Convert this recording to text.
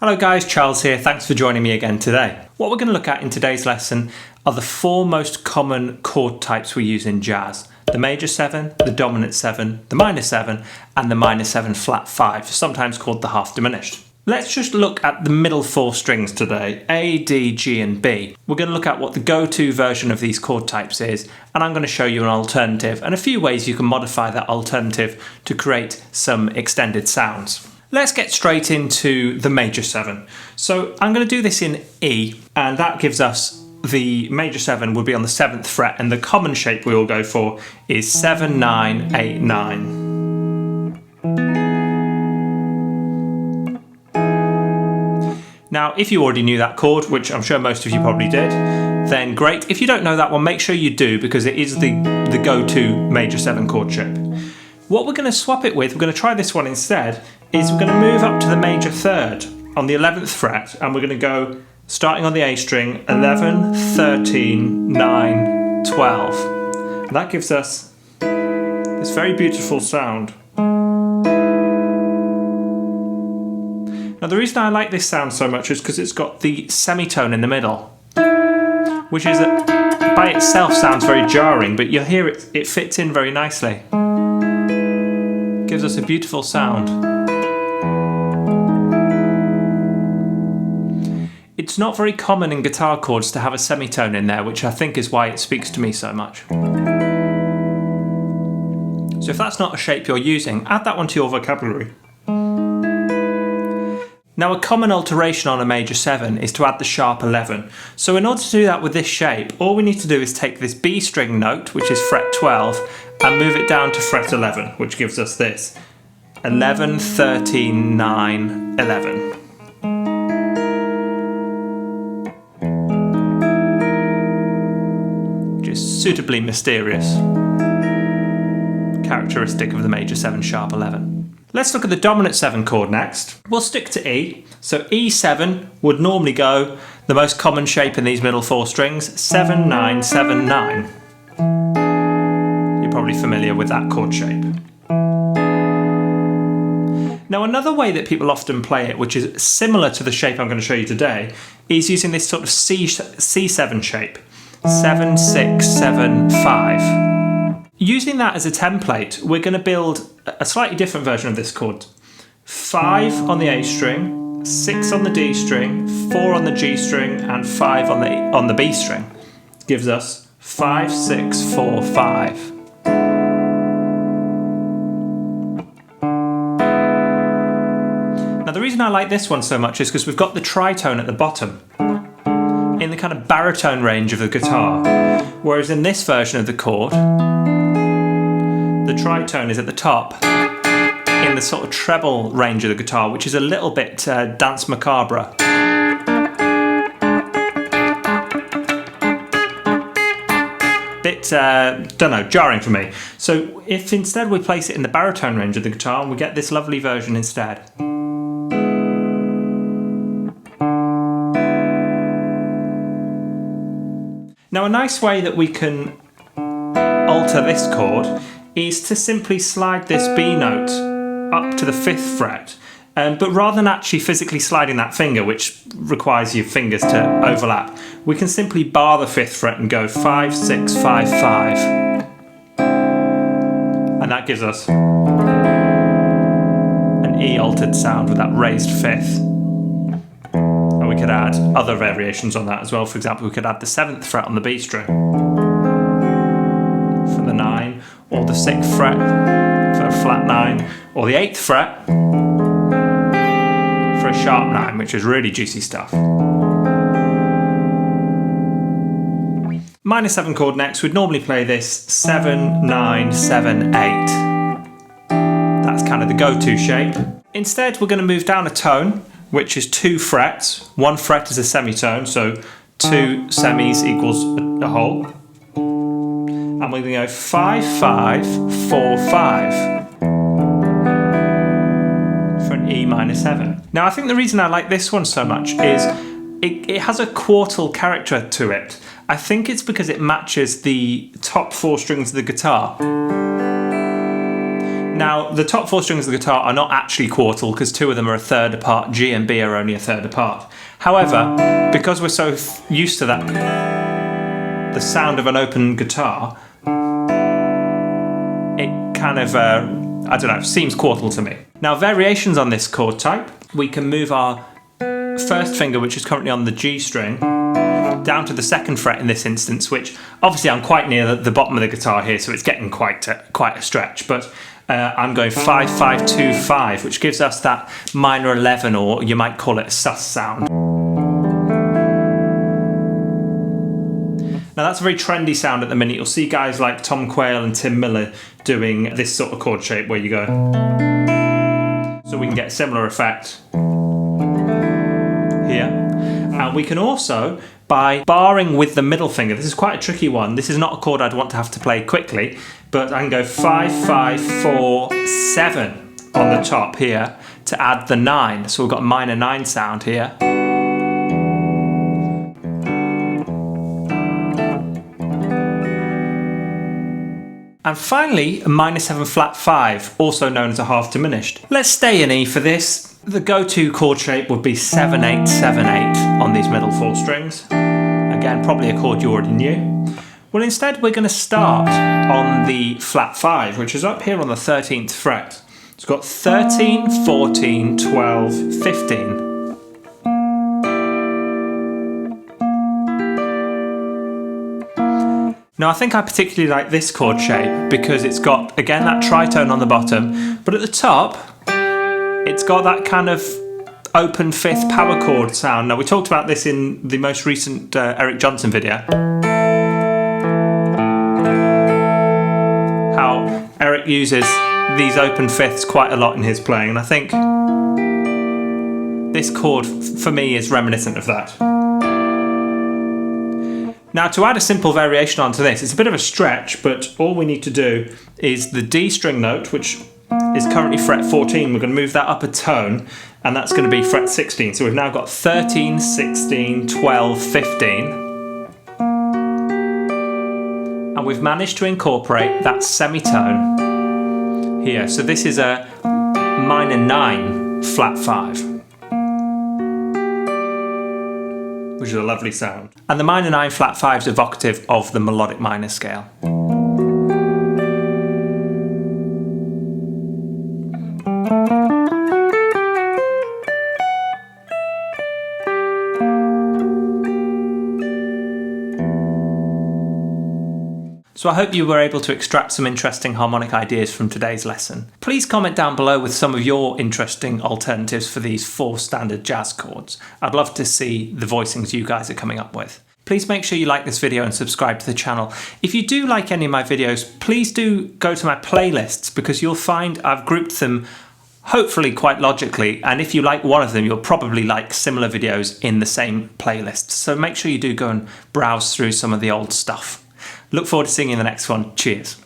Hello guys, Charles here. Thanks for joining me again today. What we're going to look at in today's lesson are the four most common chord types we use in jazz. The major 7, the dominant 7, the minor 7, and the minor 7 flat 5, sometimes called the half diminished. Let's just look at the middle four strings today, A, D, G and B. We're going to look at what the go-to version of these chord types is, and I'm going to show you an alternative and a few ways you can modify that alternative to create some extended sounds. Let's get straight into the major 7. So I'm going to do this in E, and that gives us the major 7 would be on the 7th fret, and the common shape we all go for is 7, 9, 8, 9. Now, if you already knew that chord, which I'm sure most of you probably did, then great. If you don't know that one, make sure you do, because it is the go-to major 7 chord shape. What we're going to swap it with, we're going to try this one instead, is we're going to move up to the major 3rd on the 11th fret, and we're going to go starting on the A string, 11, 13, 9, 12. And that gives us this very beautiful sound. Now the reason I like this sound so much is because it's got the semitone in the middle, which is by itself sounds very jarring, but you'll hear it fits in very nicely. It gives us a beautiful sound. It's not very common in guitar chords to have a semitone in there, which I think is why it speaks to me so much. So if that's not a shape you're using, add that one to your vocabulary. Now a common alteration on a major 7 is to add the sharp 11. So in order to do that with this shape, all we need to do is take this B string note, which is fret 12, and move it down to fret 11, which gives us this. 11, 13, 9, 11. Which is suitably mysterious. Characteristic of the major 7 sharp 11. Let's look at the dominant 7 chord next. We'll stick to E. So E7 would normally go the most common shape in these middle four strings, 7, 9, 7, 9. You're probably familiar with that chord shape. Now another way that people often play it, which is similar to the shape I'm going to show you today, is using this sort of C7 shape. 7, 6, 7, 5. Using that as a template, we're going to build a slightly different version of this chord. 5 on the A string, 6 on the D string, 4 on the G string, and 5 on the B string. Gives us 5, 6, 4, 5. Now the reason I like this one so much is because we've got the tritone at the bottom, in the kind of baritone range of the guitar, whereas in this version of the chord, the tritone is at the top, in the sort of treble range of the guitar, which is a little bit dance macabre. Bit, don't know, jarring for me. So if instead we place it in the baritone range of the guitar, we get this lovely version instead. Now a nice way that we can alter this chord is to simply slide this B note up to the 5th fret, but rather than actually physically sliding that finger, which requires your fingers to overlap, we can simply bar the 5th fret and go 5, 6, 5, 5. And that gives us an E altered sound with that raised 5th. And we could add other variations on that as well. For example, we could add the 7th fret on the B string for the 9, or the 6th fret for a flat 9, or the 8th fret for a sharp 9, which is really juicy stuff. Minor 7 chord next, we'd normally play this 7, 9, 7, 8. That's kind of the go-to shape. Instead, we're going to move down a tone, which is 2 frets. 1 fret is a semitone, so 2 semis equals a whole. And we're going to go 5, 5, 4, 5 for an E minor 7. Now I think the reason I like this one so much is it has a quartal character to it. I think it's because it matches the top 4 strings of the guitar. Now, the top 4 strings of the guitar are not actually quartal because 2 of them are a third apart. G and B are only a third apart. However, because we're so used to that, the sound of an open guitar, it kind of, I don't know, seems quartal to me. Now, variations on this chord type, we can move our first finger, which is currently on the G string, down to the 2nd fret in this instance, which obviously I'm quite near the bottom of the guitar here, so it's getting quite a stretch, but I'm going 5, 5, 2, 5, which gives us that minor 11, or you might call it a sus sound. Now that's a very trendy sound at the minute. You'll see guys like Tom Quayle and Tim Miller doing this sort of chord shape where you go, so we can get a similar effect here. And we can also, by barring with the middle finger, this is quite a tricky one, this is not a chord I'd want to have to play quickly, but I can go 5, 5, 4, 7 on the top here to add the 9. So we've got a minor 9 sound here. And finally, a minor 7 flat 5, also known as a half diminished. Let's stay in E for this. The go-to chord shape would be 7, 8, 7, 8 on these middle 4 strings. Again, probably a chord you already knew. Well, instead we're going to start on the flat 5, which is up here on the 13th fret. It's got 13, 14, 12, 15. Now, I think I particularly like this chord shape because it's got, again, that tritone on the bottom, but at the top, it's got that kind of open 5th power chord sound. Now, we talked about this in the most recent Eric Johnson video. How Eric uses these open 5ths quite a lot in his playing, and I think this chord, for me, is reminiscent of that. Now, to add a simple variation onto this, it's a bit of a stretch, but all we need to do is the D string note, which is currently fret 14, we're going to move that up a tone, and that's going to be fret 16. So we've now got 13, 16, 12, 15. And we've managed to incorporate that semitone here. So this is a minor 9 flat 5. Which is a lovely sound. And the minor 9 flat 5 is evocative of the melodic minor scale. So I hope you were able to extract some interesting harmonic ideas from today's lesson. Please comment down below with some of your interesting alternatives for these 4 standard jazz chords. I'd love to see the voicings you guys are coming up with. Please make sure you like this video and subscribe to the channel. If you do like any of my videos, please do go to my playlists because you'll find I've grouped them hopefully quite logically, and if you like one of them, you'll probably like similar videos in the same playlist. So make sure you do go and browse through some of the old stuff. Look forward to seeing you in the next one. Cheers.